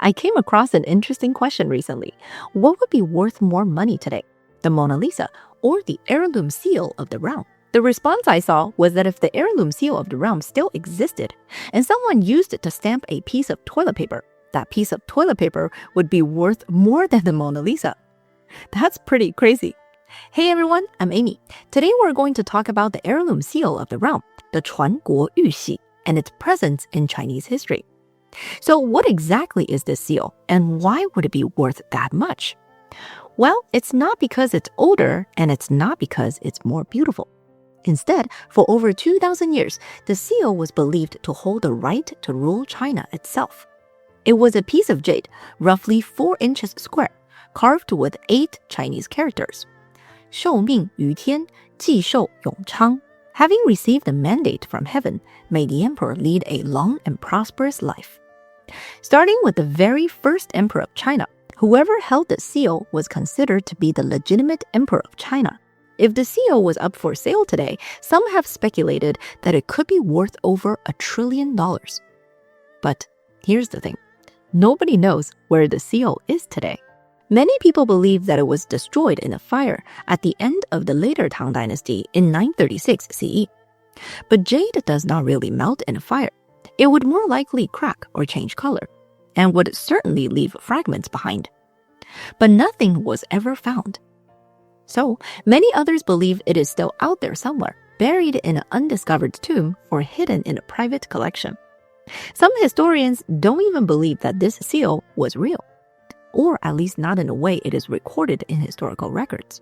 I came across an interesting question recently. What would be worth more money today? The Mona Lisa or the heirloom seal of the realm? The response I saw was that if the heirloom seal of the realm still existed and someone used it to stamp a piece of toilet paper, that piece of toilet paper would be worth more than the Mona Lisa. That's pretty crazy. Hey everyone, I'm Amy. Today we're going to talk about the heirloom seal of the realm, the 传国玉玺, and its presence in Chinese history. So what exactly is this seal, and why would it be worth that much? Well, it's not because it's older, and it's not because it's more beautiful. Instead, for over 2,000 years, the seal was believed to hold the right to rule China itself. It was a piece of jade, roughly 4 inches square, carved with 8 Chinese characters. 受命于天, 继寿永昌. Having received a mandate from heaven, may the emperor lead a long and prosperous life. Starting with the very first emperor of China, whoever held the seal was considered to be the legitimate emperor of China. If the seal was up for sale today, some have speculated that it could be worth over $1 trillion. But here's the thing. Nobody knows where the seal is today. Many people believe that it was destroyed in a fire at the end of the later Tang Dynasty in 936 CE. But jade does not really melt in a fire. It would more likely crack or change color, and would certainly leave fragments behind. But nothing was ever found. So, many others believe it is still out there somewhere, buried in an undiscovered tomb or hidden in a private collection. Some historians don't even believe that this seal was real, or at least not in a way it is recorded in historical records.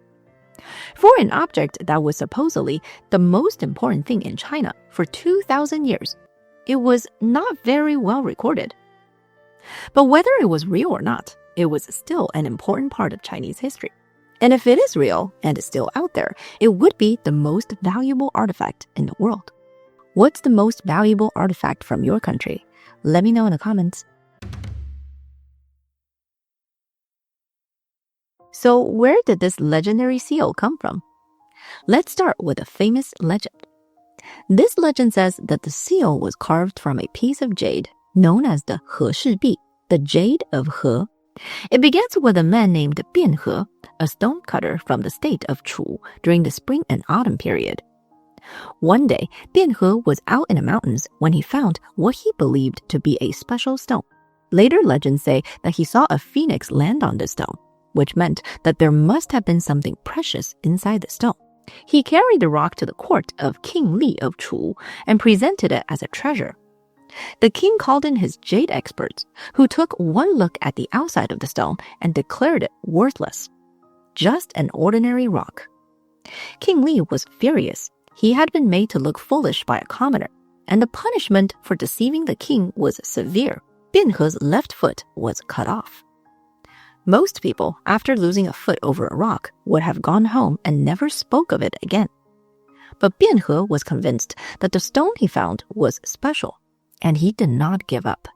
For an object that was supposedly the most important thing in China for 2,000 years, it was not very well recorded. But whether it was real or not, it was still an important part of Chinese history. And if it is real and is still out there, it would be the most valuable artifact in the world. What's the most valuable artifact from your country? Let me know in the comments. So where did this legendary seal come from? Let's start with a famous legend. This legend says that the seal was carved from a piece of jade known as the He Shi Bi, the jade of He. It begins with a man named Bian He, a stone cutter from the state of Chu during the spring and autumn period. One day, Bian He was out in the mountains when he found what he believed to be a special stone. Later legends say that he saw a phoenix land on the stone, which meant that there must have been something precious inside the stone. He carried the rock to the court of King Li of Chu and presented it as a treasure. The king called in his jade experts, who took one look at the outside of the stone and declared it worthless. Just an ordinary rock. King Li was furious. He had been made to look foolish by a commoner, and the punishment for deceiving the king was severe. Bian He's left foot was cut off. Most people, after losing a foot over a rock, would have gone home and never spoke of it again. But Bian He was convinced that the stone he found was special, and he did not give up.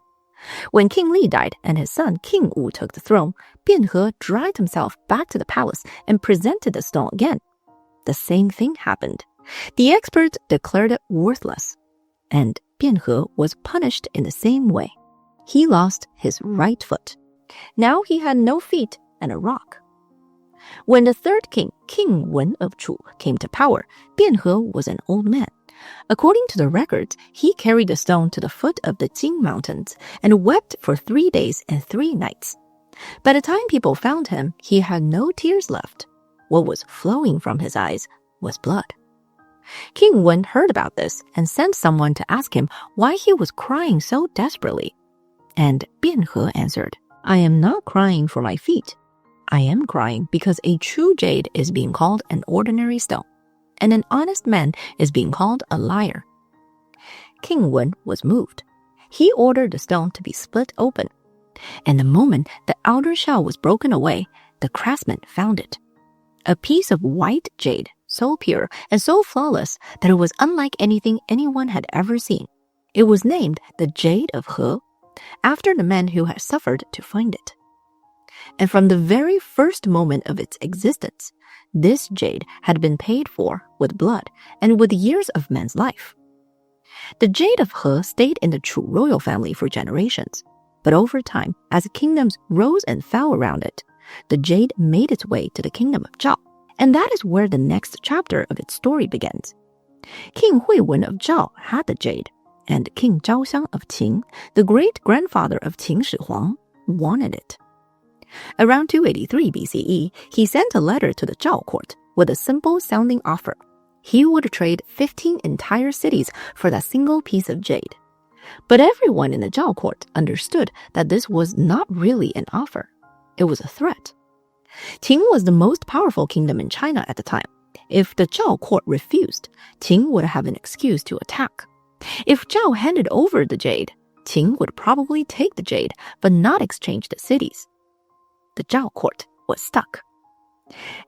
When King Li died and his son King Wu took the throne, Bian He dragged himself back to the palace and presented the stone again. The same thing happened. The experts declared it worthless, and Bian He was punished in the same way. He lost his right foot. Now he had no feet and a rock. When the third king, King Wen of Chu, came to power, Bian He was an old man. According to the records, he carried the stone to the foot of the Jing Mountains and wept for 3 days and 3 nights. By the time people found him, he had no tears left. What was flowing from his eyes was blood. King Wen heard about this and sent someone to ask him why he was crying so desperately. And Bian He answered, "I am not crying for my feet. I am crying because a true jade is being called an ordinary stone, and an honest man is being called a liar." King Wen was moved. He ordered the stone to be split open, and the moment the outer shell was broken away, the craftsman found it. A piece of white jade, so pure and so flawless that it was unlike anything anyone had ever seen. It was named the Jade of He, after the man who had suffered to find it. And from the very first moment of its existence, this jade had been paid for with blood and with years of man's life. The Jade of He stayed in the Chu royal family for generations. But over time, as kingdoms rose and fell around it, the jade made its way to the kingdom of Zhao. And that is where the next chapter of its story begins. King Huiwen of Zhao had the jade, and King Zhaoxiang of Qin, the great-grandfather of Qin Shi Huang, wanted it. Around 283 BCE, he sent a letter to the Zhao court with a simple-sounding offer. He would trade 15 entire cities for that single piece of jade. But everyone in the Zhao court understood that this was not really an offer. It was a threat. Qin was the most powerful kingdom in China at the time. If the Zhao court refused, Qin would have an excuse to attack. If Zhao handed over the jade, Qin would probably take the jade but not exchange the cities. The Zhao court was stuck.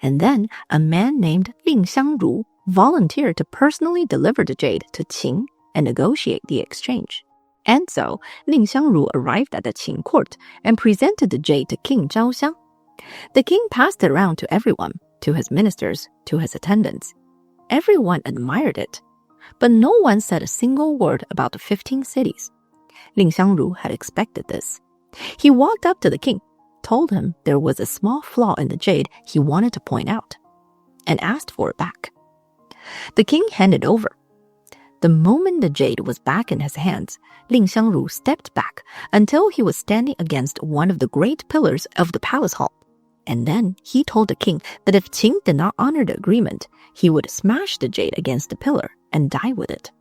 And then a man named Ling Xiangru volunteered to personally deliver the jade to Qin and negotiate the exchange. And so, Ling Xiangru arrived at the Qin court and presented the jade to King Zhaoxiang. The king passed it around to everyone, to his ministers, to his attendants. Everyone admired it, but no one said a single word about the 15 cities. Ling Xiangru had expected this. He walked up to the king, told him there was a small flaw in the jade he wanted to point out, and asked for it back. The king handed over. The moment the jade was back in his hands, Ling Xiangru stepped back until he was standing against one of the great pillars of the palace hall. And then he told the king that if Qin did not honor the agreement, he would smash the jade against the pillar and die with it.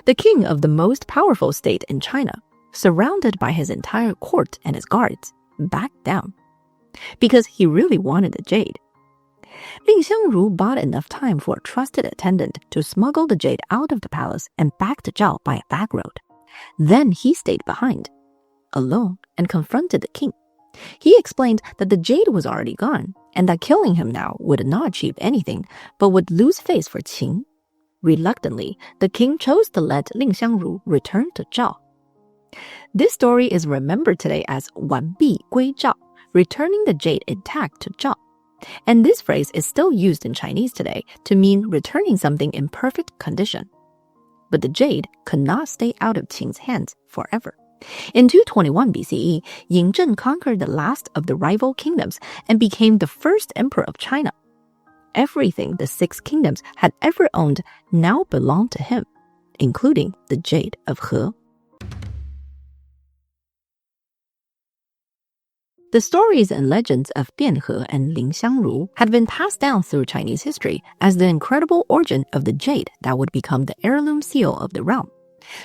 The king of the most powerful state in China, surrounded by his entire court and his guards, backed down because he really wanted the jade. Ling Xiangru bought enough time for a trusted attendant to smuggle the jade out of the palace and back to Zhao by a back road. Then he stayed behind, alone, and confronted the king. He explained that the jade was already gone and that killing him now would not achieve anything but would lose face for Qin. Reluctantly, the king chose to let Ling Xiangru return to Zhao. This story is remembered today as 完璧归赵, returning the jade intact to Zhao. And this phrase is still used in Chinese today to mean returning something in perfect condition. But the jade could not stay out of Qin's hands forever. In 221 BCE, Ying Zhen conquered the last of the rival kingdoms and became the first emperor of China. Everything the 6 kingdoms had ever owned now belonged to him, including the jade of He. The stories and legends of Bianhe and Ling Xiangru had been passed down through Chinese history as the incredible origin of the jade that would become the heirloom seal of the realm.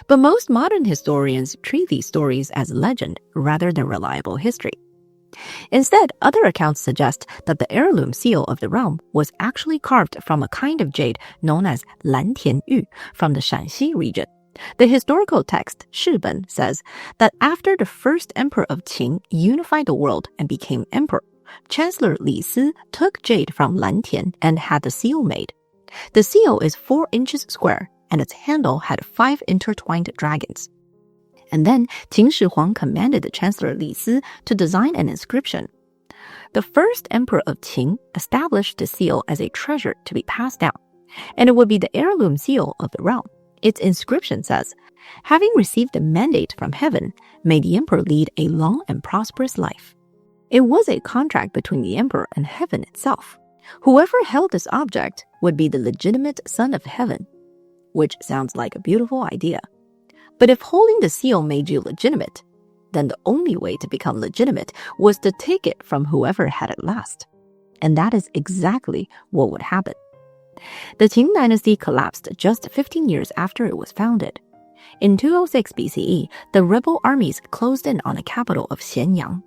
But most modern historians treat these stories as legend rather than reliable history. Instead, other accounts suggest that the heirloom seal of the realm was actually carved from a kind of jade known as Lantian Yu from the Shanxi region. The historical text Shiben says that after the first emperor of Qin unified the world and became emperor, Chancellor Li Si took jade from Lantian and had the seal made. The seal is 4 inches square and its handle had 5 intertwined dragons. And then Qin Shi Huang commanded the Chancellor Li Si to design an inscription. The first emperor of Qin established the seal as a treasure to be passed down, and it would be the heirloom seal of the realm. Its inscription says, "Having received a mandate from heaven, may the emperor lead a long and prosperous life." It was a contract between the emperor and heaven itself. Whoever held this object would be the legitimate son of heaven, which sounds like a beautiful idea. But if holding the seal made you legitimate, then the only way to become legitimate was to take it from whoever had it last. And that is exactly what would happen. The Qin dynasty collapsed just 15 years after it was founded. In 206 BCE, the rebel armies closed in on the capital of Xianyang.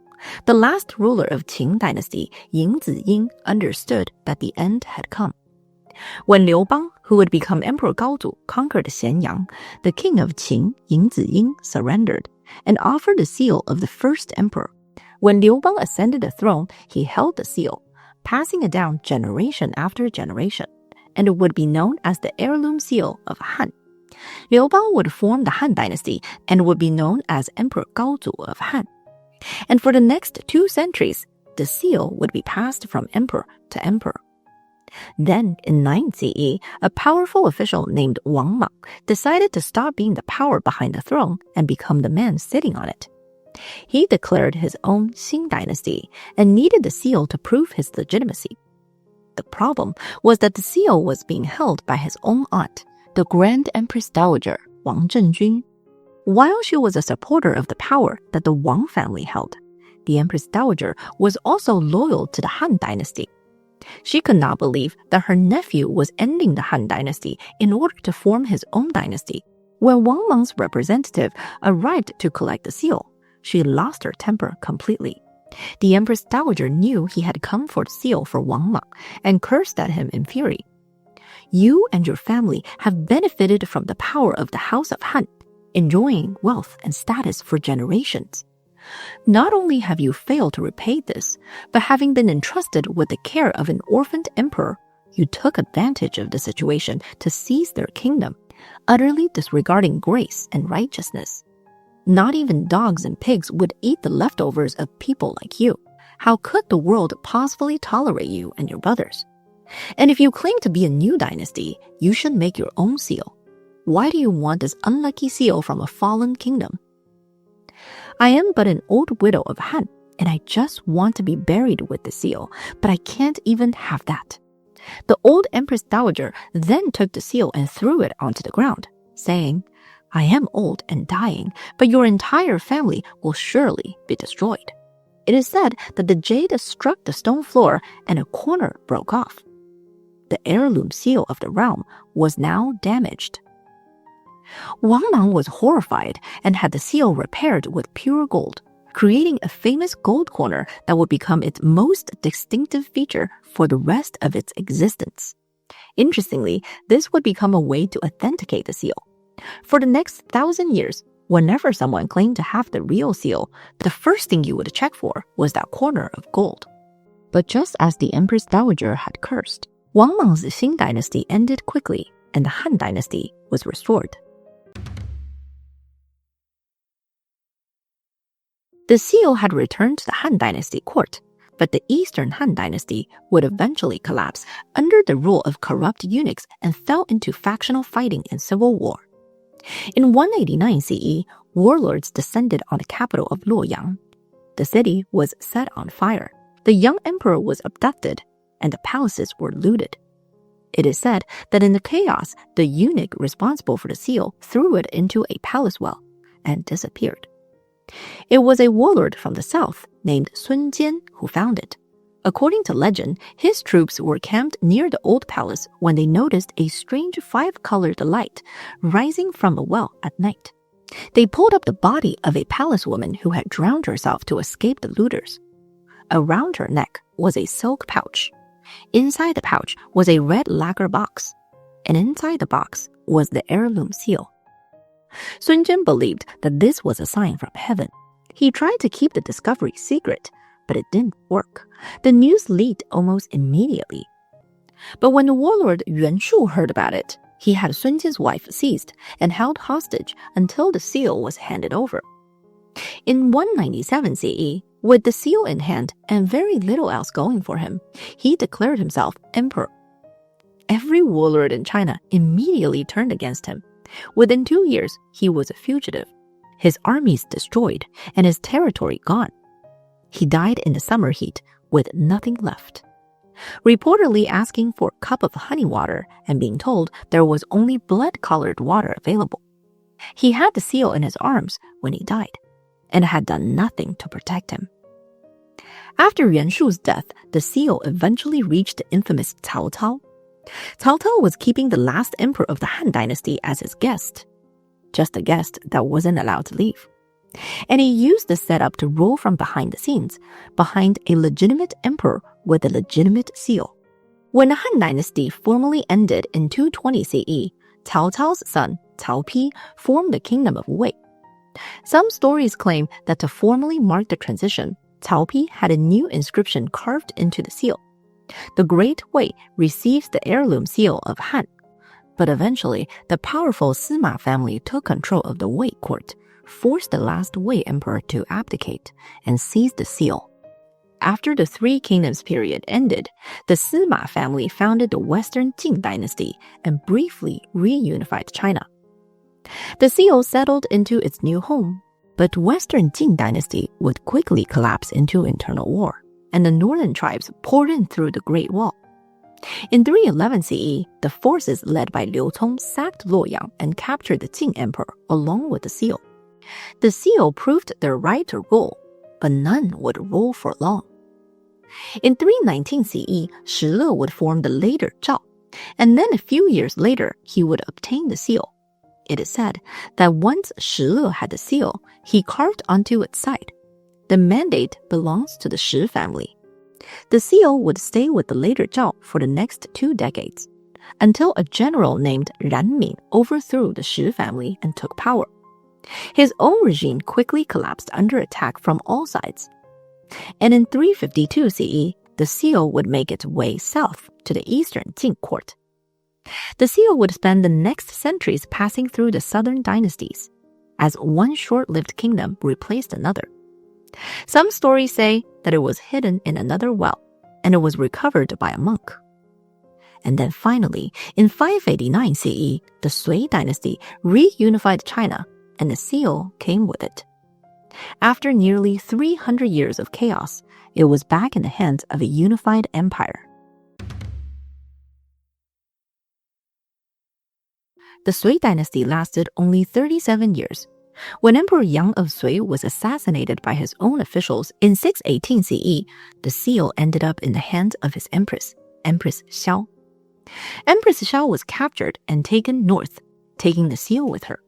The last ruler of Qin dynasty, Ying Ziying, understood that the end had come. When Liu Bang, who would become Emperor Gaozu, conquered Xianyang, the king of Qin, Ying Ziying, surrendered and offered the seal of the first emperor. When Liu Bang ascended the throne, he held the seal, passing it down generation after generation, and it would be known as the heirloom seal of Han. Liu Bang would form the Han dynasty and would be known as Emperor Gaozu of Han. And for the next 2 centuries, the seal would be passed from emperor to emperor. Then, in 9 CE, a powerful official named Wang Mang decided to stop being the power behind the throne and become the man sitting on it. He declared his own Qing dynasty and needed the seal to prove his legitimacy. The problem was that the seal was being held by his own aunt, the Grand Empress Dowager, Wang Zhenjun. While she was a supporter of the power that the Wang family held, the Empress Dowager was also loyal to the Han dynasty. She could not believe that her nephew was ending the Han dynasty in order to form his own dynasty. When Wang Mang's representative arrived to collect the seal, she lost her temper completely. The Empress Dowager knew he had come for the seal for Wang Mang and cursed at him in fury. You and your family have benefited from the power of the House of Han, enjoying wealth and status for generations. Not only have you failed to repay this, but having been entrusted with the care of an orphaned emperor, you took advantage of the situation to seize their kingdom, utterly disregarding grace and righteousness. Not even dogs and pigs would eat the leftovers of people like you. How could the world possibly tolerate you and your brothers? And if you claim to be a new dynasty, you should make your own seal. Why do you want this unlucky seal from a fallen kingdom? I am but an old widow of Han, and I just want to be buried with the seal, but I can't even have that. The old Empress Dowager then took the seal and threw it onto the ground, saying, I am old and dying, but your entire family will surely be destroyed. It is said that the jade struck the stone floor and a corner broke off. The heirloom seal of the realm was now damaged. Wang Mang was horrified and had the seal repaired with pure gold, creating a famous gold corner that would become its most distinctive feature for the rest of its existence. Interestingly, this would become a way to authenticate the seal. For the next 1,000 years, whenever someone claimed to have the real seal, the first thing you would check for was that corner of gold. But just as the Empress Dowager had cursed, Wang Mang's Qing dynasty ended quickly and the Han dynasty was restored. The seal had returned to the Han dynasty court, but the Eastern Han dynasty would eventually collapse under the rule of corrupt eunuchs and fell into factional fighting and civil war. In 189 CE, warlords descended on the capital of Luoyang. The city was set on fire. The young emperor was abducted, and the palaces were looted. It is said that in the chaos, the eunuch responsible for the seal threw it into a palace well and disappeared. It was a warlord from the south named Sun Jian who found it. According to legend, his troops were camped near the old palace when they noticed a strange 5-colored light rising from a well at night. They pulled up the body of a palace woman who had drowned herself to escape the looters. Around her neck was a silk pouch. Inside the pouch was a red lacquer box, and inside the box was the heirloom seal. Sun Jian believed that this was a sign from heaven. He tried to keep the discovery secret, but it didn't work. The news leaked almost immediately. But when the warlord Yuan Shu heard about it, he had Sun Jian's wife seized and held hostage until the seal was handed over. In 197 CE, with the seal in hand and very little else going for him, he declared himself emperor. Every warlord in China immediately turned against him. Within 2 years, he was a fugitive, his armies destroyed, and his territory gone. He died in the summer heat with nothing left, reportedly asking for a cup of honey water and being told there was only blood-colored water available. He had the seal in his arms when he died, and had done nothing to protect him. After Yuan Shu's death, the seal eventually reached the infamous Cao Cao. Cao Cao was keeping the last emperor of the Han dynasty as his guest, just a guest that wasn't allowed to leave. And he used this setup to rule from behind the scenes, behind a legitimate emperor with a legitimate seal. When the Han dynasty formally ended in 220 CE, Cao Cao's son, Cao Pi, formed the kingdom of Wei. Some stories claim that to formally mark the transition, Cao Pi had a new inscription carved into the seal. The Great Wei receives the heirloom seal of Han. But eventually, the powerful Sima family took control of the Wei court, forced the last Wei emperor to abdicate, and seized the seal. After the Three Kingdoms period ended, the Sima family founded the Western Qing dynasty and briefly reunified China. The seal settled into its new home, But Western Jing dynasty would quickly collapse into internal war, and the northern tribes poured in through the Great Wall. In 311 CE, the forces led by Liu Cong sacked Luoyang and captured the Jing emperor along with the seal. The seal proved their right to rule, but none would rule for long. In 319 CE, Shile would form the later Zhao, and then a few years later, he would obtain the seal. It is said that once Shile had the seal, he carved onto its side, "The mandate belongs to the Shi family." The seal would stay with the later Zhao for the next 2 decades, until a general named Ran Ming overthrew the Shi family and took power. His own regime quickly collapsed under attack from all sides. And in 352 CE, the seal would make its way south to the eastern Jing court. The seal would spend the next centuries passing through the southern dynasties, as one short-lived kingdom replaced another. Some stories say that it was hidden in another well, and it was recovered by a monk. And then finally, in 589 CE, the Sui dynasty reunified China, and the seal came with it. After nearly 300 years of chaos, it was back in the hands of a unified empire. The Sui dynasty lasted only 37 years. When Emperor Yang of Sui was assassinated by his own officials in 618 CE, the seal ended up in the hands of his empress, Empress Xiao. Empress Xiao was captured and taken north, taking the seal with her.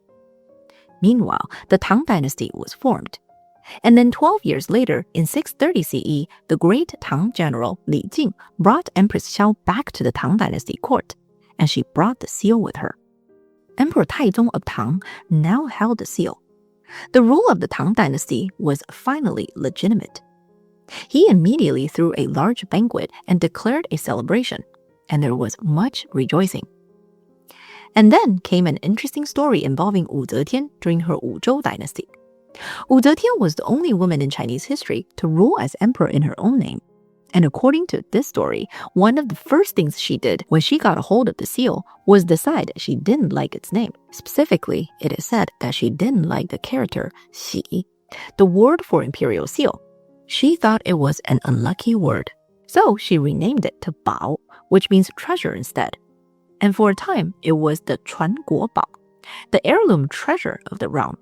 Meanwhile, the Tang dynasty was formed. And then 12 years later, in 630 CE, the great Tang general Li Jing brought Empress Xiao back to the Tang dynasty court, and she brought the seal with her. Emperor Taizong of Tang now held the seal. The rule of the Tang dynasty was finally legitimate. He immediately threw a large banquet and declared a celebration, and there was much rejoicing. And then came an interesting story involving Wu Zetian during her Wuzhou dynasty. Wu Zetian was the only woman in Chinese history to rule as emperor in her own name. And according to this story, one of the first things she did when she got a hold of the seal was decide she didn't like its name. Specifically, it is said that she didn't like the character Xi, the word for imperial seal. She thought it was an unlucky word. So she renamed it to Bao, which means treasure instead. And for a time, it was the Chuan Guo Bao, the heirloom treasure of the realm.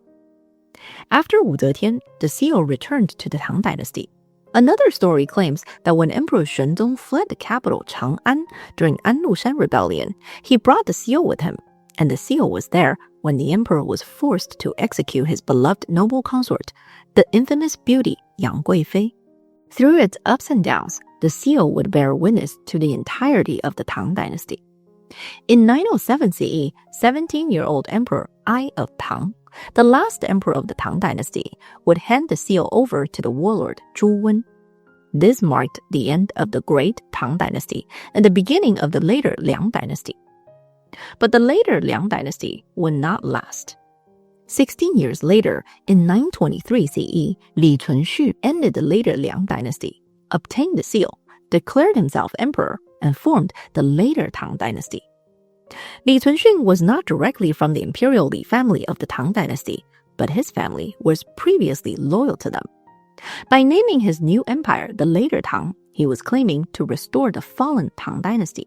After Wu Zetian, the seal returned to the Tang dynasty. Another story claims that when Emperor Xuanzong fled the capital Chang'an during An Lushan rebellion, he brought the seal with him, and the seal was there when the emperor was forced to execute his beloved noble consort, the infamous beauty Yang Guifei. Through its ups and downs, the seal would bear witness to the entirety of the Tang dynasty. In 907 CE, 17-year-old Emperor Ai of Tang, the last emperor of the Tang dynasty, would hand the seal over to the warlord Zhu Wen. This marked the end of the great Tang dynasty and the beginning of the later Liang dynasty. But the later Liang dynasty would not last. 16 years later, in 923 CE, Li Chunxu ended the later Liang dynasty, obtained the seal, declared himself emperor, and formed the later Tang dynasty. Li Cunxun was not directly from the imperial Li family of the Tang dynasty, but his family was previously loyal to them. By naming his new empire the later Tang, he was claiming to restore the fallen Tang dynasty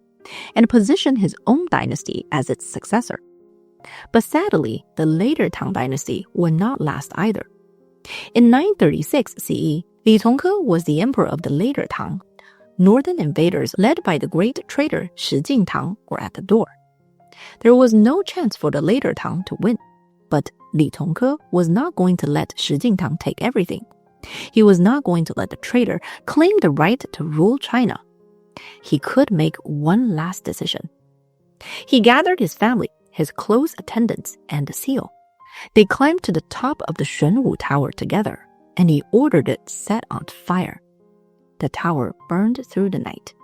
and position his own dynasty as its successor. But sadly, the later Tang dynasty would not last either. In 936 CE, Li Tongke was the emperor of the later Tang. Northern invaders led by the great traitor Shi Jingtang were at the door. There was no chance for the later Tang to win, but Li Tongke was not going to let Shi Jingtang take everything. He was not going to let the traitor claim the right to rule China. He could make one last decision. He gathered his family, his close attendants, and the seal. They climbed to the top of the Xuanwu Tower together, and he ordered it set on fire. The tower burned through the night.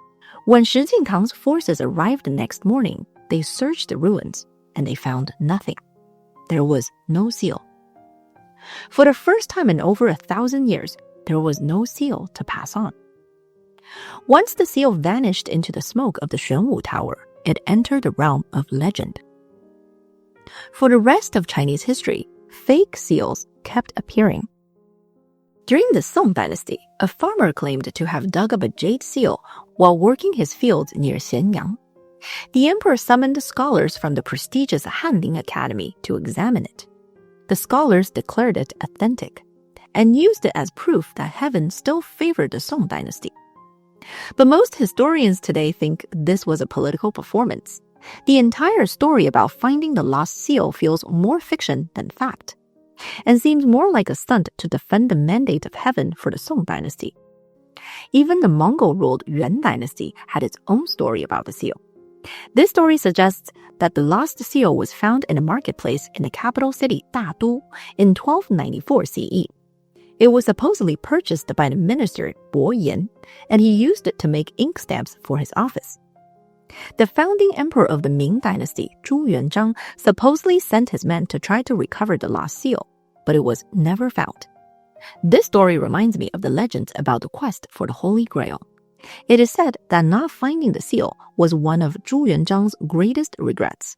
When Shi Jingtang's forces arrived the next morning, they searched the ruins, and they found nothing. There was no seal. For the first time in over 1,000 years, there was no seal to pass on. Once the seal vanished into the smoke of the Xuanwu Tower, it entered the realm of legend. For the rest of Chinese history, fake seals kept appearing. During the Song dynasty, a farmer claimed to have dug up a jade seal while working his fields near Xianyang. The emperor summoned scholars from the prestigious Hanling Academy to examine it. The scholars declared it authentic and used it as proof that heaven still favored the Song dynasty. But most historians today think this was a political performance. The entire story about finding the lost seal feels more fiction than fact, and seems more like a stunt to defend the mandate of heaven for the Song dynasty. Even the Mongol-ruled Yuan dynasty had its own story about the seal. This story suggests that the lost seal was found in a marketplace in the capital city Dadu in 1294 CE. It was supposedly purchased by the minister Bo Yin, and he used it to make ink stamps for his office. The founding emperor of the Ming dynasty, Zhu Yuanzhang, supposedly sent his men to try to recover the lost seal, but it was never found. This story reminds me of the legends about the quest for the Holy Grail. It is said that not finding the seal was one of Zhu Yuanzhang's greatest regrets.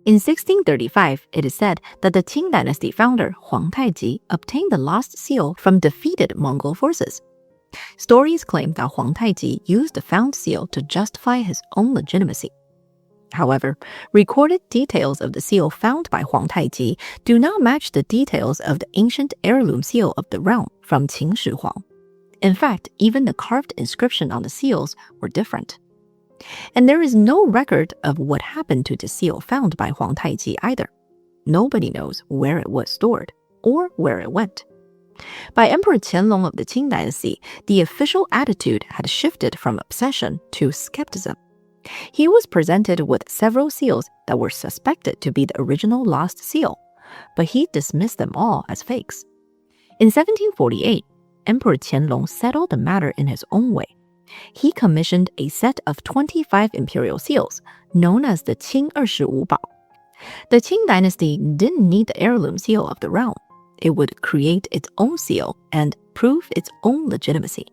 In 1635, it is said that the Qing dynasty founder Huang Taiji obtained the lost seal from defeated Mongol forces. Stories claim that Huang Taiji used the found seal to justify his own legitimacy. However, recorded details of the seal found by Huang Taiji do not match the details of the ancient heirloom seal of the realm from Qin Shi Huang. In fact, even the carved inscription on the seals were different. And there is no record of what happened to the seal found by Huang Taiji either. Nobody knows where it was stored or where it went. By Emperor Qianlong of the Qing dynasty, the official attitude had shifted from obsession to skepticism. He was presented with several seals that were suspected to be the original lost seal, but he dismissed them all as fakes. In 1748, Emperor Qianlong settled the matter in his own way. He commissioned a set of 25 imperial seals, known as the Qing 25 Bao. The Qing dynasty didn't need the heirloom seal of the realm. It would create its own seal and prove its own legitimacy.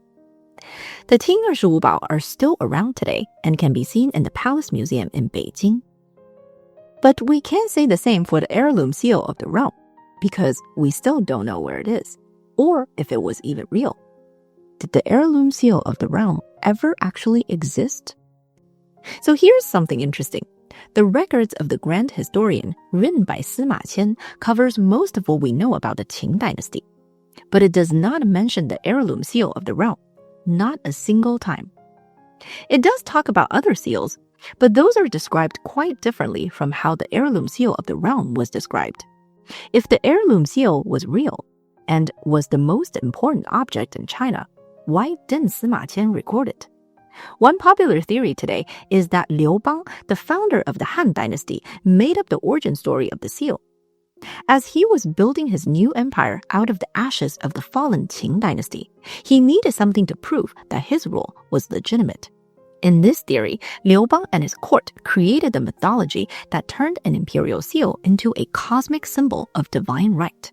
The Qing 25 Bao are still around today and can be seen in the Palace Museum in Beijing. But we can't say the same for the heirloom seal of the realm, because we still don't know where it is, or if it was even real. Did the heirloom seal of the realm ever actually exist? So here's something interesting. The records of the Grand Historian, written by Sima Qian, covers most of what we know about the Qing dynasty. But it does not mention the heirloom seal of the realm, not a single time. It does talk about other seals, but those are described quite differently from how the heirloom seal of the realm was described. If the heirloom seal was real and was the most important object in China, why didn't Sima Qian record it? One popular theory today is that Liu Bang, the founder of the Han dynasty, made up the origin story of the seal. As he was building his new empire out of the ashes of the fallen Qing dynasty, he needed something to prove that his rule was legitimate. In this theory, Liu Bang and his court created the mythology that turned an imperial seal into a cosmic symbol of divine right.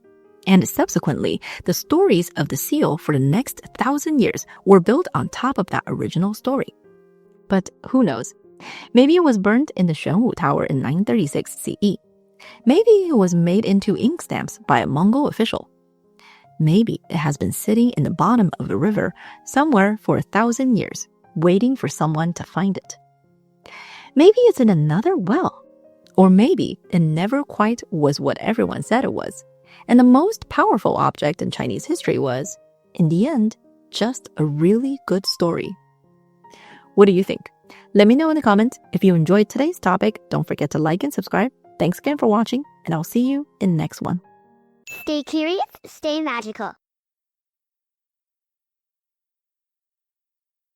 And subsequently, the stories of the seal for the next 1,000 years were built on top of that original story. But who knows? Maybe it was burned in the Xuanwu Tower in 936 CE. Maybe it was made into ink stamps by a Mongol official. Maybe it has been sitting in the bottom of a river somewhere for 1,000 years, waiting for someone to find it. Maybe it's in another well. Or maybe it never quite was what everyone said it was. And the most powerful object in Chinese history was, in the end, just a really good story. What do you think? Let me know in the comments. If you enjoyed today's topic, don't forget to like and subscribe. Thanks again for watching, and I'll see you in the next one. Stay curious, stay magical.